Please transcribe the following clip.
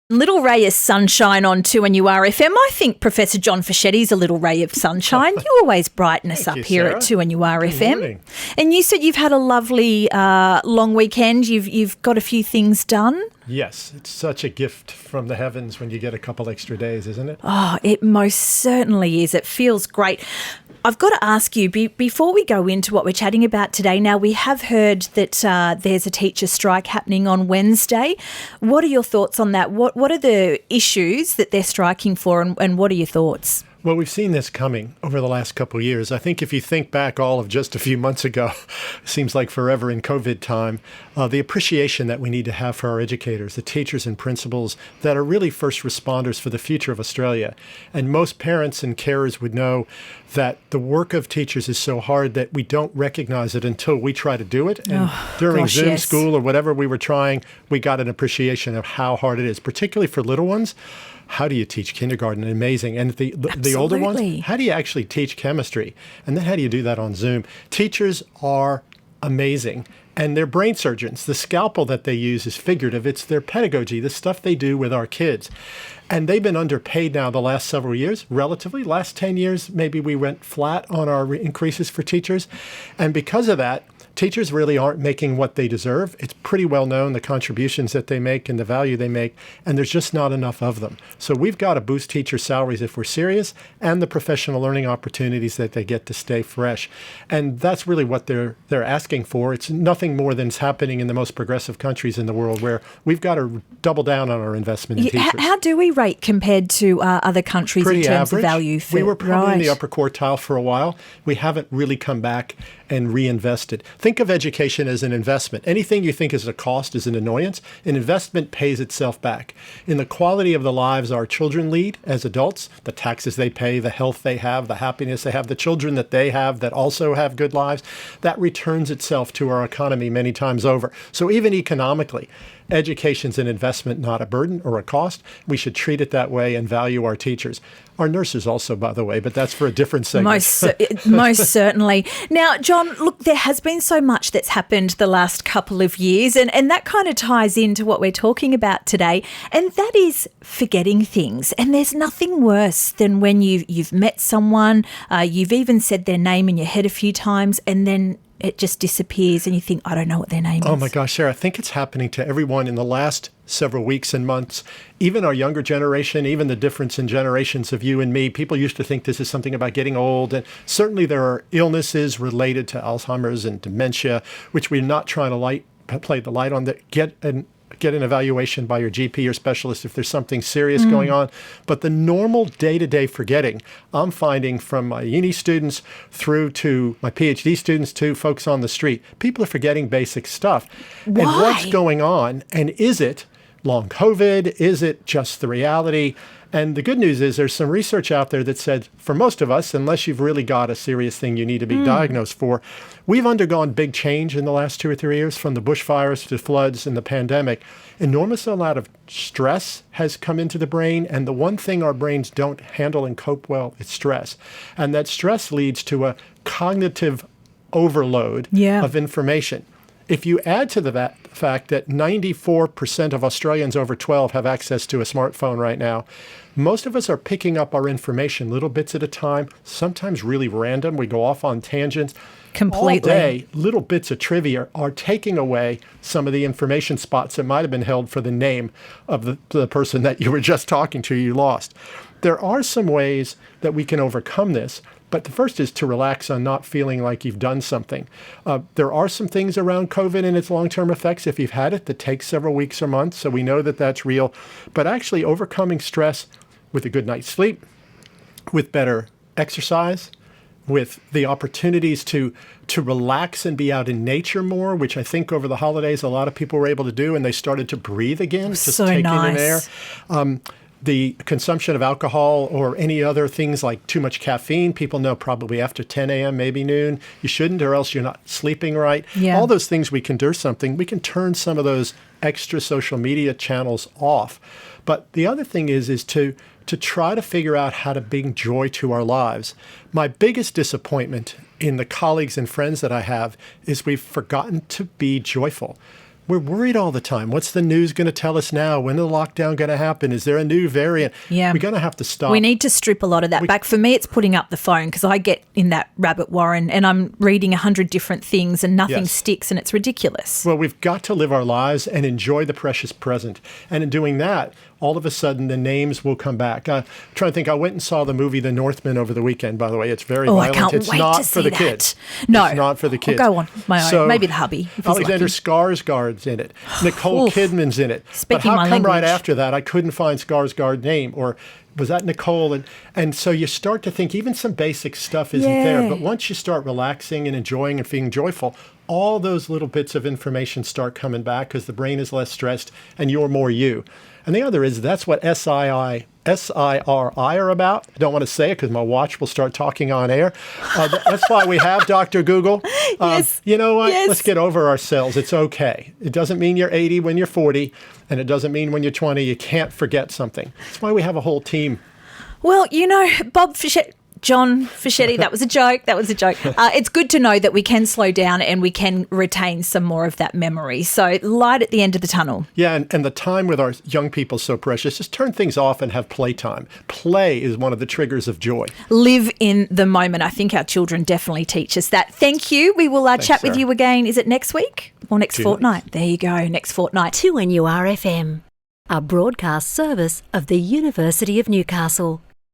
Little ray of sunshine on 2NURFM. I think Professor John Fischetti is a little ray of sunshine. You always brighten us up here at 2NURFM. And you said you've had a lovely long weekend. You've got a few things done. Yes, it's such a gift from the heavens when you get a couple extra days, isn't it? Oh, it most certainly is. It feels great. I've got to ask you, before we go into what we're chatting about today, now we have heard that there's a teacher strike happening on Wednesday. What are your thoughts on that? What are the issues that they're striking for, and what are your thoughts? Well, we've seen this coming over the last couple of years. I think if you think back all of just a few months ago, it seems like forever in COVID time, the appreciation that we need to have for our educators, the teachers and principals that are really first responders for the future of Australia. And most parents and carers would know that the work of teachers is so hard that we don't recognize it until we try to do it. And during Zoom school or whatever we were trying, we got an appreciation of how hard it is, particularly for little ones. How do you teach kindergarten? Amazing. And the older ones, how do you actually teach chemistry? And then how do you do that on Zoom? Teachers are amazing. And they're brain surgeons. The scalpel that they use is figurative. It's their pedagogy, the stuff they do with our kids. And they've been underpaid now the last several years, relatively. Last 10 years, maybe we went flat on our increases for teachers. And because of that, teachers really aren't making what they deserve. It's pretty well known, the contributions that they make and the value they make, and there's just not enough of them. So we've got to boost teacher salaries if we're serious, and the professional learning opportunities that they get to stay fresh. And that's really what they're asking for. It's nothing more than is happening in the most progressive countries in the world, where we've got to double down on our investment in teachers. How do we rate compared to other countries pretty in terms average. of value? We were probably in the upper quartile for a while. We haven't really come back and reinvested. Think of education as an investment. Anything you think is a cost is an annoyance. An investment pays itself back. In the quality of the lives our children lead as adults, the taxes they pay, the health they have, the happiness they have, the children that they have that also have good lives, that returns itself to our economy many times over. So even economically, education's an investment, not a burden or a cost. We should treat it that way and value our teachers. Our nurses also, by the way, but that's for a different segment. Most certainly. Now, John, look, there has been so much that's happened the last couple of years, and that kind of ties into what we're talking about today, and that is forgetting things. And there's nothing worse than when you've met someone, you've even said their name in your head a few times, and then it just disappears and you think, I don't know what their name is. Oh my gosh, Sarah, I think it's happening to everyone in the last several weeks and months. Even our younger generation, even the difference in generations of you and me, people used to think this is something about getting old. And certainly there are illnesses related to Alzheimer's and dementia, which we're not trying to play the light on, that get an evaluation by your GP or specialist if there's something serious going on. But the normal day-to-day forgetting, I'm finding from my uni students through to my PhD students to folks on the street, people are forgetting basic stuff. Why? And what's going on? And is it long COVID? Is it just the reality? And the good news is there's some research out there that said for most of us, unless you've really got a serious thing you need to be diagnosed for, we've undergone big change in the last 2 or 3 years, from the bushfires to floods and the pandemic. Enormous amount of stress has come into the brain, and the one thing our brains don't handle and cope well is stress. And that stress leads to a cognitive overload of information. If you add to that fact that 94% of Australians over 12 have access to a smartphone right now, most of us are picking up our information little bits at a time, sometimes really random. We go off on tangents. Completely. All day, little bits of trivia are taking away some of the information spots that might have been held for the name of the person that you were just talking to, you lost. There are some ways that we can overcome this. But the first is to relax on not feeling like you've done something. There are some things around COVID and its long-term effects, if you've had it, that take several weeks or months. So we know that that's real. But actually overcoming stress with a good night's sleep, with better exercise, with the opportunities to relax and be out in nature more, which I think over the holidays a lot of people were able to do, and they started to breathe again, just take in air. The consumption of alcohol or any other things like too much caffeine, people know probably after 10 a.m., maybe noon, you shouldn't, or else you're not sleeping right. Yeah. All those things we can do something. We can turn some of those extra social media channels off. But the other thing is to try to figure out how to bring joy to our lives. My biggest disappointment in the colleagues and friends that I have is we've forgotten to be joyful. we're worried all the time. What's the news going to tell us now? When is the lockdown going to happen? Is there a new variant? Yeah. We're going to have to stop. We need to strip a lot of that back. For me, it's putting up the phone because I get in that rabbit warren and I'm reading 100 different things and nothing sticks and it's ridiculous. Well, we've got to live our lives and enjoy the precious present. And in doing that, all of a sudden the names will come back. I'm trying to think. I went and saw the movie The Northman over the weekend, by the way. It's very violent. I can't it's wait not to for see the that. kids. No. It's not for the kids. I'll go on my own. So, maybe the hubby. If Alexander he's lucky. Skarsgård's in it. Nicole Kidman's in it. Speaking but my how come right language. after that I couldn't find Skarsgård's name? Or was that Nicole? And so you start to think even some basic stuff isn't there. But once you start relaxing and enjoying and feeling joyful, all those little bits of information start coming back because the brain is less stressed and you're more you. And the other is that's what SIRI are about. I don't want to say it because my watch will start talking on air. That's why we have Dr. Google. Yes. You know what? Yes. Let's get over ourselves. It's okay. It doesn't mean you're 80 when you're 40, and it doesn't mean when you're 20 you can't forget something. That's why we have a whole team. Well, Bob Fischetti, John Fischetti, that was a joke. It's good to know that we can slow down and we can retain some more of that memory. So light at the end of the tunnel. Yeah, and the time with our young people is so precious. Just turn things off and have playtime. Play is one of the triggers of joy. Live in the moment. I think our children definitely teach us that. Thank you. We will chat with you again. Is it next week or next fortnight? There you go, next fortnight. 2NURFM, a broadcast service of the University of Newcastle.